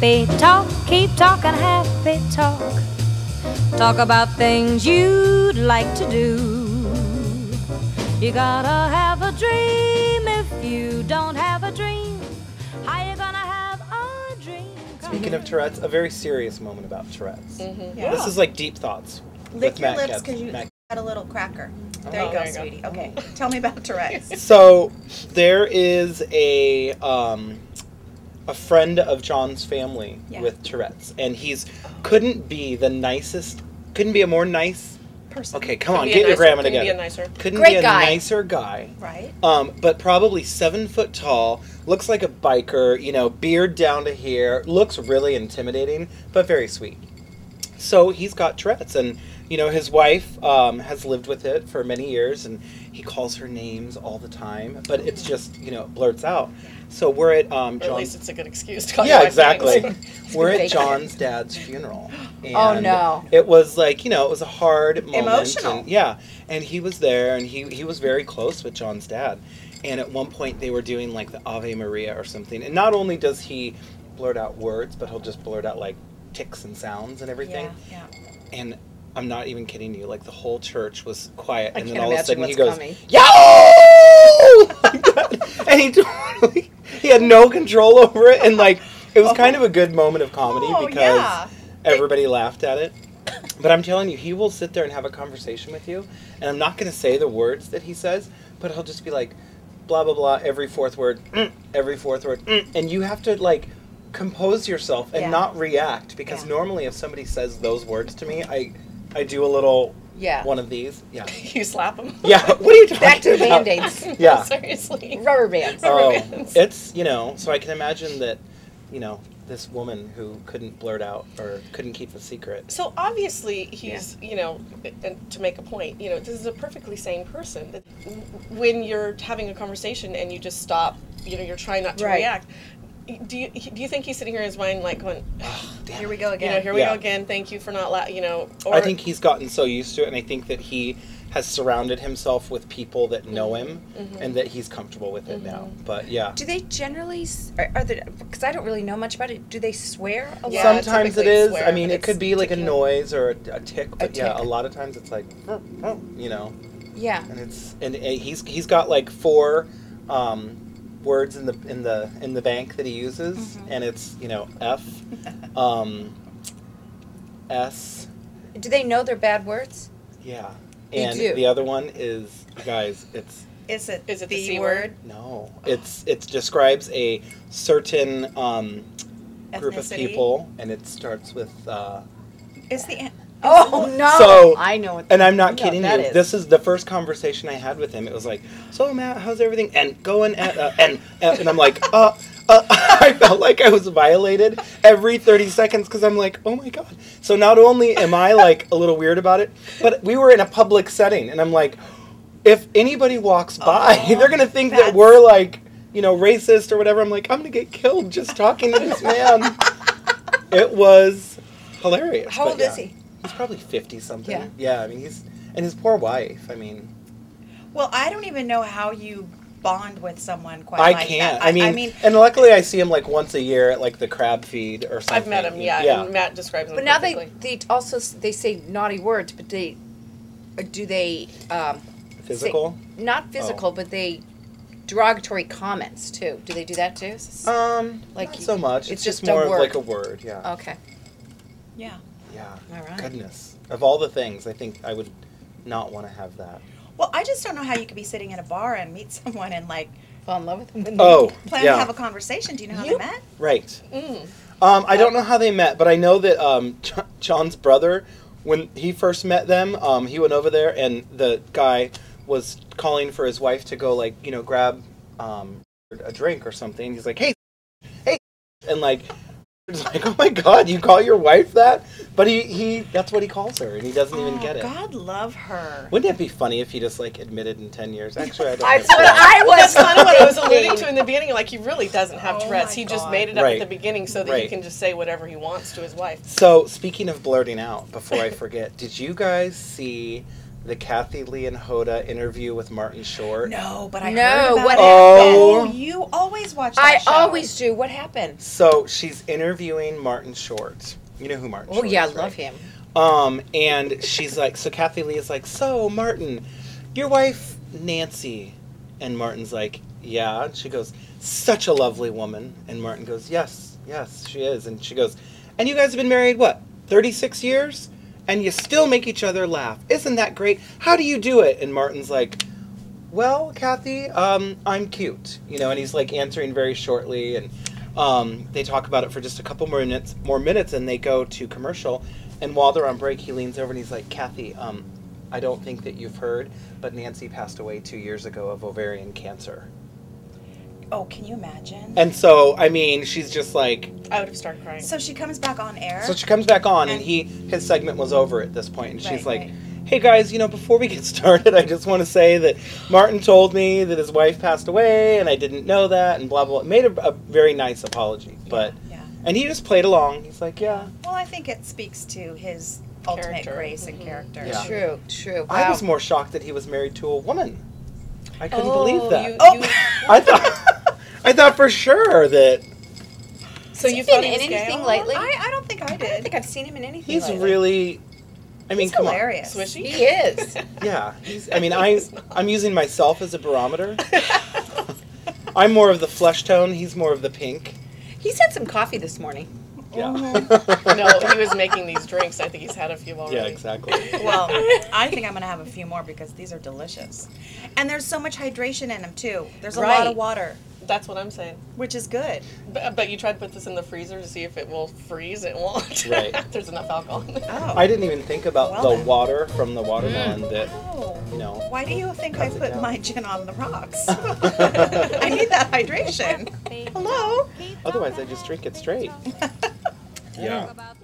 happy talk, keep talking happy talk. Talk about things you'd like to do. You gotta have a dream. If you don't have a dream, how you gonna have a dream? Speaking of Tourette's, a very serious moment about Tourette's. Yeah. This is like deep thoughts. Lick with your Matt lips Katz. because you Matt- had a little cracker. There you go, sweetie. Okay, tell me about Tourette's. So there is a friend of John's family with Tourette's, and couldn't be the nicest, couldn't be a more nice person. Okay, come on, get your grammar together. Couldn't be a nicer guy. Right. But probably 7 foot tall, looks like a biker, you know, beard down to here, looks really intimidating, but very sweet. So he's got Tourette's, and you know, his wife has lived with it for many years, and he calls her names all the time, but it's just, you know, blurts out. So we're at John's... Or at least it's a good excuse to call your wife exactly. names. We're at John's dad's funeral. And oh, no. It was like, you know, it was a hard moment. Emotional. And, and he was there, and he was very close with John's dad. And at one point, they were doing, like, the Ave Maria or something. And not only does he blurt out words, but he'll just blurt out, like, ticks and sounds and everything. Yeah. And I'm not even kidding you. Like, the whole church was quiet. I And then can't all of a sudden, he goes, coming. "Yo!" Like that. And he had no control over it. And, like, it was kind of a good moment of comedy because everybody laughed at it. But I'm telling you, he will sit there and have a conversation with you. And I'm not going to say the words that he says, but he'll just be like, blah, blah, blah, every fourth word, every fourth word. And you have to, like, compose yourself and not react. Because normally if somebody says those words to me, I do a little one of these. Yeah. You slap them? Yeah. What are you talking Back to about? Band-Aids. Yeah. Seriously. Rubber bands. It's, you know, so I can imagine that, you know, this woman who couldn't blurt out or couldn't keep a secret. So obviously he's, you know, and to make a point, you know, this is a perfectly sane person. That when you're having a conversation and you just stop, you know, you're trying not to react. Do you think he's sitting here in his mind like going, oh, here we go again. You know, here we go again. Thank you for not, you know. Or I think he's gotten so used to it, and I think that he has surrounded himself with people that know him, and that he's comfortable with it now. But yeah. Do they generally, because I don't really know much about it, do they swear a lot? Yeah, sometimes it is. I mean, it could be like a noise or a tick, but tick. a lot of times it's like, you know. Yeah. And he's got like 4 words in the bank that he uses, and it's, you know, F, S. Do they know they're bad words? Yeah. And do. the other one is, guys, Is it the the C word? no, it describes a certain group of Ethnicity? people, and it starts with It's the Oh, no. So, I know what and I'm not kidding you. that is. This is the first conversation I had with him. It was like, "So Matt, how's everything?" And going and I'm like, I felt like I was violated every 30 seconds because I'm like, oh my god. So not only am I like a little weird about it, but we were in a public setting, and I'm like, if anybody walks by, they're gonna think that we're like, you know, racist or whatever. I'm like, I'm gonna get killed just talking to this man. It was hilarious. How old is he? He's probably 50 something. Yeah. Yeah, I mean, and his poor wife, I mean. Well, I don't even know how you bond with someone quite I like can't. that. I mean, and luckily I see him like once a year at like the crab feed or something. I've met him, and Matt describes him But now perfectly. they also, they say naughty words, but do they... Physical? Not physical, but they... derogatory comments, too. Do they do that, too? Like not so much. It's just a more of word. like a word, yeah. Okay. Yeah. Yeah. All right. Goodness. Of all the things, I think I would not want to have that. Well, I just don't know how you could be sitting in a bar and meet someone and like Fall in love with them? plan to have a conversation. Do you know how they met? Right. I don't know how they met, but I know that John's brother, when he first met them, he went over there and the guy was calling for his wife to go, like, you know, grab a drink or something. He's like, hey, and like, it's like, oh my god, you call your wife that? But he that's what he calls her, and he doesn't even get it. God love her. Wouldn't it be funny if he just like admitted in 10 years? Actually, I don't. That's what I was That's kind of what I was alluding to in the beginning. Like, he really doesn't have Oh Tourette's. my He just God. made it up Right. at the beginning so that Right. he can just say whatever he wants to his wife. So, speaking of blurting out, before I forget, did you guys see the Kathy Lee and Hoda interview with Martin Short? No, but I No, heard about what it. happened? Oh, you always watch that show. I always do. What happened? So she's interviewing Martin Short. You know who Martin Short is, I right? love him. And she's like, so Kathy Lee is like, so Martin, your wife Nancy. And Martin's like, yeah. And she goes, such a lovely woman. And Martin goes, yes, she is. And she goes, and you guys have been married, what, 36 years? And you still make each other laugh. Isn't that great? How do you do it? And Martin's like, well, Kathy, I'm cute. You know, and he's like answering very shortly. And they talk about it for just a couple more minutes, and they go to commercial. And while they're on break, he leans over and he's like, Kathy, I don't think that you've heard, but Nancy passed away 2 years ago of ovarian cancer. Oh, can you imagine? And so, I mean, she's just like... I would have started crying. So she comes back on air? So she comes back on, and his segment was over at this point, and she's like, right. hey guys, you know, before we get started, I just want to say that Martin told me that his wife passed away, and I didn't know that, and blah, blah, blah. Made a very nice apology, but... Yeah. And he just played along. He's like, yeah. Well, I think it speaks to his ultimate Character. grace and character. Yeah. True. Wow. I was more shocked that he was married to a woman. I couldn't believe that. I thought for sure that... So Has you he been thought he in was anything gay? lately? I don't think I I don't did. think I've seen him in anything He's lately. really... I mean, He's come hilarious. Swishy? He is. on. Yeah. I'm using myself as a barometer. I'm more of the flesh tone. He's more of the pink. He's had some coffee this morning. Yeah. No, he was making these drinks. I think he's had a few already. Yeah, exactly. Well, I think I'm going to have a few more because these are delicious. And there's so much hydration in them, too. There's a lot Right. of water, That's what I'm saying. which is good. But you tried to put this in the freezer to see if it will freeze. It won't. Right. There's enough alcohol in it. Oh. I didn't even think about Well the then. water from the watermelon that, Oh. you know. Why do you think I Cuts it put down. my gin on the rocks? I need that hydration. Hello? Otherwise, I just drink it straight. Yeah. About